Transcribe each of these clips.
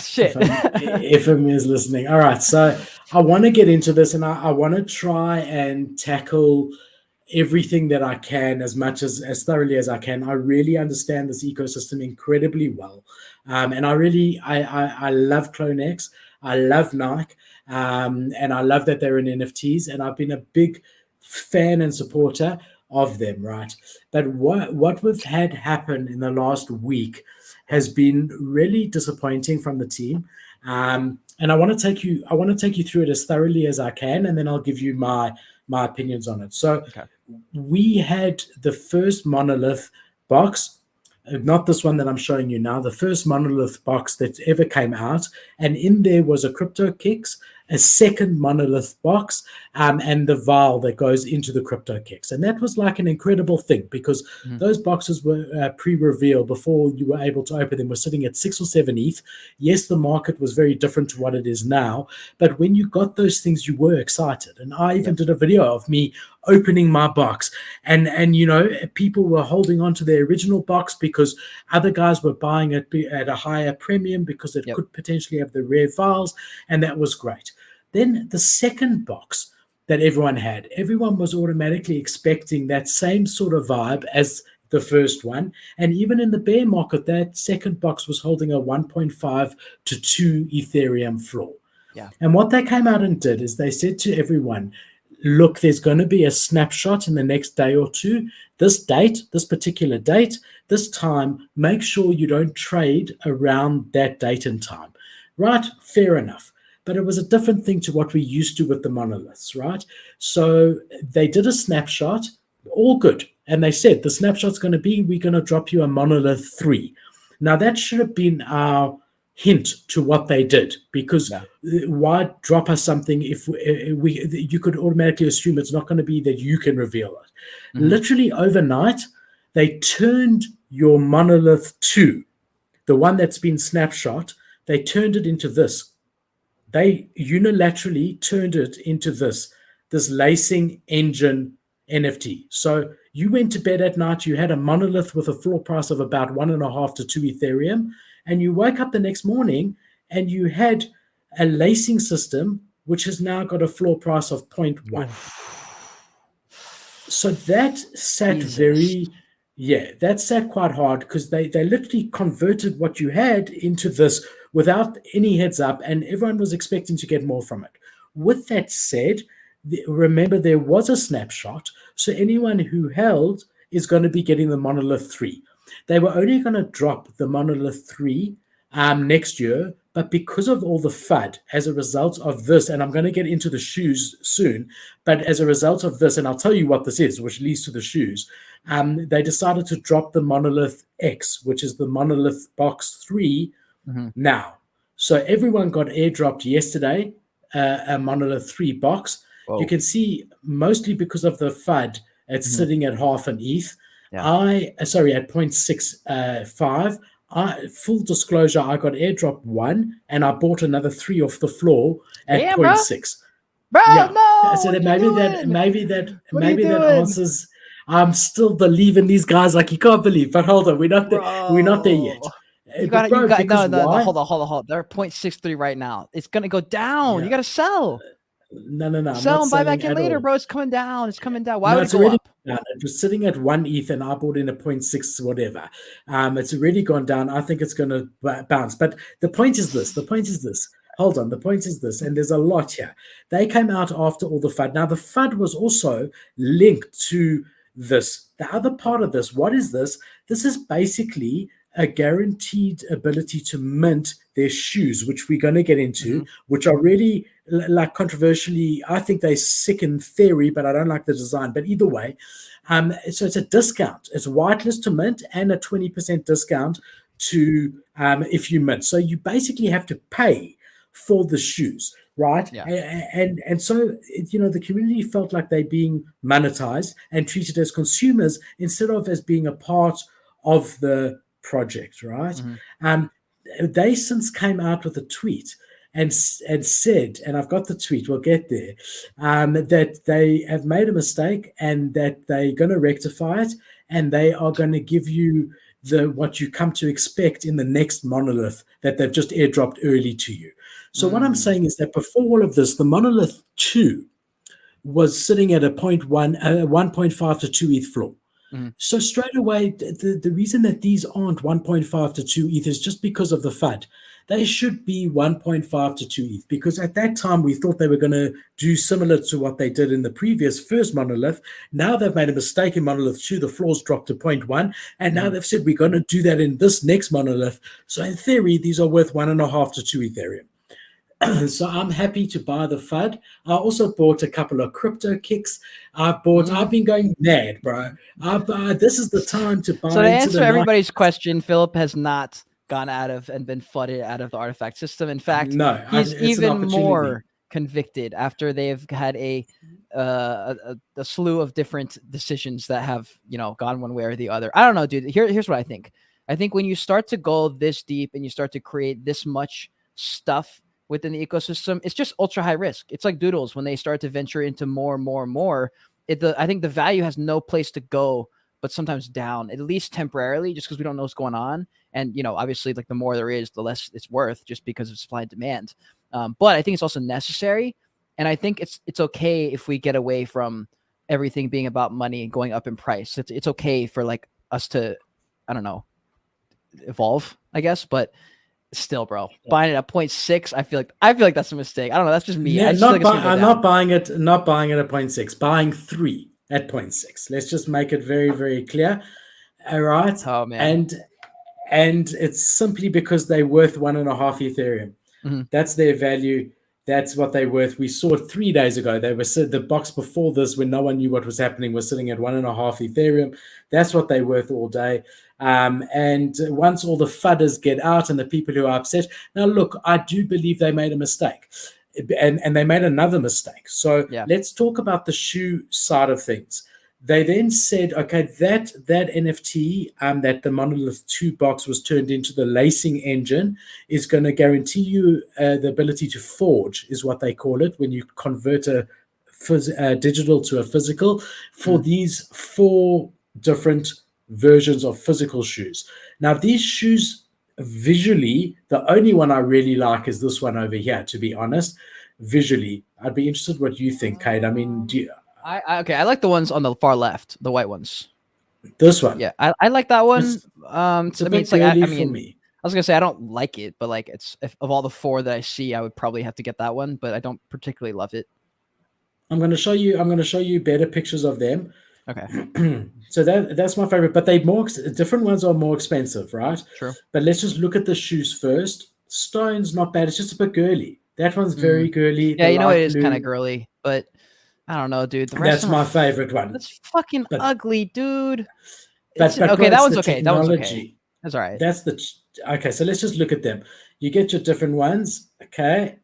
Shit. FM is listening. All right. So I want to get into this, and I want to try and tackle everything that I can as thoroughly as I can. I really understand this ecosystem incredibly well. And I love CloneX. I love Nike. And I love that they're in NFTs. And I've been a big fan and supporter of them, right? But what we've had happen in the last week has been really disappointing from the team. And I want to take you through it as thoroughly as I can, and then I'll give you my opinions on it. So Okay. we had the first Monolith box, not this one that I'm showing you now, the first Monolith box that ever came out. And in there was a Crypto Kicks, a second Monolith box, and the vial that goes into the Crypto Kicks. And that was like an incredible thing because those boxes were pre-revealed before you were able to open them. Were sitting at 6 or 7 ETH. Yes, the market was very different to what it is now, but when you got those things, you were excited. And I even did a video of me opening my box, and you know, people were holding on to their original box because other guys were buying it at a higher premium because it could potentially have the rare vials, and that was great. Then the second box that everyone was automatically expecting that same sort of vibe as the first one. And even in the bear market, that second box was holding a 1.5 to 2 Ethereum floor. Yeah. And what they came out and did is they said to everyone, look, there's going to be a snapshot in the next day or two. This date, this particular date, this time, make sure you don't trade around that date and time. Right? Fair enough. But it was a different thing to what we used to with the monoliths, right? So they did a snapshot, all good. And they said the snapshot's going to be, we're going to drop you a monolith 3. Now, that should have been our hint to what they did, because why drop us something if you could automatically assume it's not going to be that you can reveal it. Literally overnight, they turned your monolith 2, the one that's been snapshot, they turned it into this. They unilaterally turned it into this lacing engine NFT. So you went to bed at night, you had a monolith with a floor price of about 1.5 to 2 Ethereum, and you woke up the next morning and you had a lacing system which has now got a floor price of 0.1. So that sat that sat quite hard, because they literally converted what you had into this without any heads up, and everyone was expecting to get more from it. With that said, remember there was a snapshot, so anyone who held is going to be getting the Monolith 3. They were only going to drop the Monolith 3 next year, but because of all the FUD as a result of this, and I'm going to get into the shoes soon, but as a result of this, and I'll tell you what this is, which leads to the shoes, they decided to drop the Monolith X, which is the Monolith Box 3 now. So everyone got airdropped yesterday a Monolith 3 box. Whoa. You can see mostly because of the FUD, it's sitting at half an ETH. At 0.65. Full disclosure, I got airdrop 1 and I bought another 3 off the floor at 0.6. Bro, no. So maybe that answers. I'm still believing these guys like you can't believe. But hold on, we're not there yet. You got no, hold on. They're 0.63 right now. It's gonna go down. Yeah. You gotta sell. No. Sell and buy back in later, bro. It's coming down. Why would it go up? It was sitting at 1 ETH and I bought in a 0.6 whatever. It's already gone down. I think it's going to bounce. But the point is this. Hold on. The point is this, and there's a lot here. They came out after all the FUD. Now, the FUD was also linked to this. The other part of this, what is this? This is basically a guaranteed ability to mint their shoes, which we're going to get into, which are really, like, controversially, I think they're sick in theory, but I don't like the design. But either way, so it's a discount. It's whitelist to mint and a 20% discount to if you mint. So you basically have to pay for the shoes, right? Yeah. And so, you know, the community felt like they're being monetized and treated as consumers instead of as being a part of the project, right? They since came out with a tweet and said, and I've got the tweet, we'll get there, that they have made a mistake and that they're going to rectify it, and they are going to give you what you come to expect in the next monolith that they've just airdropped early to you. So what I'm saying is that before all of this, the monolith 2 was sitting at a 1.5 to 2 ETH floor. So straight away, the reason that these aren't 1.5 to 2 ETH is just because of the FUD. They should be 1.5 to 2 ETH, because at that time we thought they were going to do similar to what they did in the previous first monolith. Now they've made a mistake in monolith 2. The floors dropped to 0.1, and now they've said we're going to do that in this next monolith. So in theory, these are worth 1.5 to 2 Ethereum. So I'm happy to buy the FUD. I also bought a couple of crypto kicks. I've been going mad, bro. This is the time to buy. So to answer everybody's question, Philip has not gone out of and been flooded out of the Rtfkt system. In fact, no, he's even more convicted after they've had a slew of different decisions that have, gone one way or the other. I don't know, dude. Here's what I think. I think when you start to go this deep and you start to create this much stuff within the ecosystem, it's just ultra high risk. It's like Doodles when they start to venture into more and more and more. I think the value has no place to go, but sometimes down, at least temporarily, just because we don't know what's going on. And, obviously, like the more there is, the less it's worth, just because of supply and demand. But I think it's also necessary. And I think it's okay if we get away from everything being about money and going up in price. It's okay for like us to, I don't know, evolve, I guess. But still, bro, buying it at 0.6, I feel like that's a mistake. I don't know. That's just me. Yeah, I'm not buying it at 0.6, buying 3 at 0.6. Let's just make it very, very clear. All right. Oh man. And it's simply because they're worth 1.5 Ethereum. That's their value. That's what they're worth. We saw it 3 days ago. They were the box before this, when no one knew what was happening, was sitting at 1.5 Ethereum. That's what they're worth all day. And once all the fudders get out and the people who are upset, now look, I do believe they made a mistake, and they made another mistake. So let's talk about the shoe side of things. They then said, okay, that NFT that the Monolith 2 box was turned into the lacing engine is going to guarantee you the ability to forge, is what they call it, when you convert a digital to a physical, for these 4 different versions of physical shoes. Now, these shoes, visually, the only one I really like is this one over here, to be honest. Visually, I'd be interested what you think, Kate. I mean, I like the ones on the far left, the white ones. This one, yeah, I like that one. It's it's like, I for mean, me. I was gonna say I don't like it, but like of all the 4 that I see, I would probably have to get that one, but I don't particularly love it. I'm going to show you better pictures of them. Okay. So that's my favorite, but different ones are more expensive, right? True. But let's just look at the shoes first. Stone's not bad. It's just a bit girly. That one's very girly. Yeah, it is kind of girly, but I don't know, dude. That's my favorite one. That's fucking ugly, dude. But okay, that one's okay. Technology. That one's okay. That's all right. Okay. So let's just look at them. You get your different ones. Okay.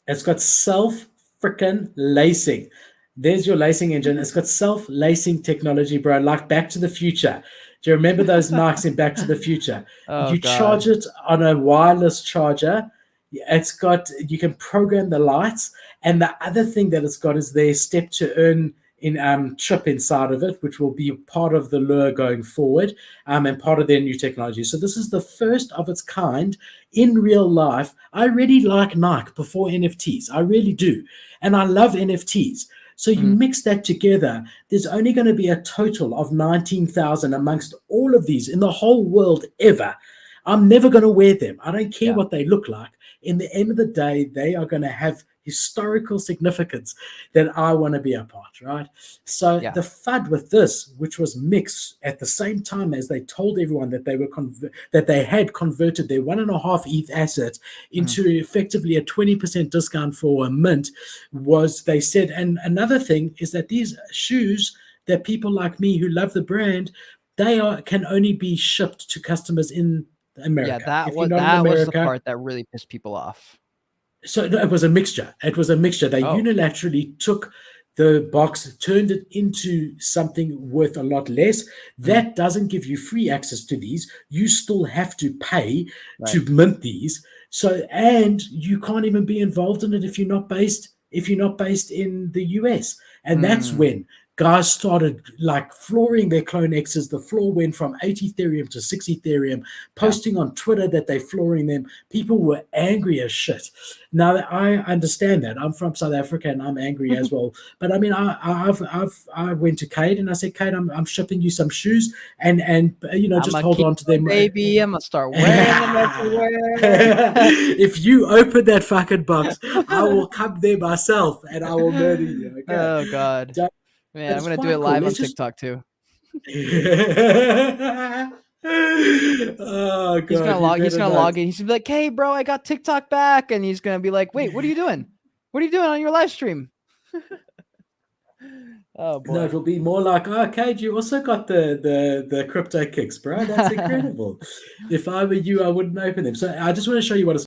It's got self-freaking lacing. There's your lacing engine. It's got self-lacing technology, bro, like Back to the Future. Do you remember those Nikes in Back to the Future? God. Charge it on a wireless charger. You can program the lights. And the other thing that it's got is their step to earn in chip inside of it, which will be part of the lure going forward, and part of their new technology. So this is the first of its kind in real life. I really like Nike before NFTs. I really do. And I love NFTs. So you mix that together, there's only going to be a total of 19,000 amongst all of these in the whole world ever. I'm never going to wear them. I don't care what they look like. In the end of the day, they are going to have historical significance that I want to be a part, right? So the FUD with this, which was mixed at the same time as they told everyone that they had converted their 1.5 ETH asset into effectively a 20% discount for a mint, was they said, and another thing is that these shoes that people like me who love the brand, can only be shipped to customers in America. Yeah, that was the part that really pissed people off. So it was a mixture. They unilaterally took the box, turned it into something worth a lot less. That doesn't give you free access to these. You still have to pay to mint these. So, and you can't even be involved in it if you're not based in the US. And that's when guys started like flooring their Clone X's. The floor went from 8 Ethereum to 6 Ethereum, posting on Twitter that they're flooring them. People were angry as shit. Now I understand that. I'm from South Africa and I'm angry as well. But I mean, I went to Kate and I said, Kate, I'm shipping you some shoes and just hold on to them, baby. I'm gonna start wearing them everywhere. If you open that fucking box, I will come there myself and I will murder you. Okay? Oh God, man, I'm gonna do it live on TikTok too. Oh God, he's gonna log in. He's gonna be like, "Hey, bro, I got TikTok back," and he's gonna be like, "Wait, what are you doing? What are you doing on your live stream?" Oh boy. No, it'll be more like, "Oh, Cade, you also got the crypto kicks, bro. That's incredible. If I were you, I wouldn't open them." So I just want to show you what it's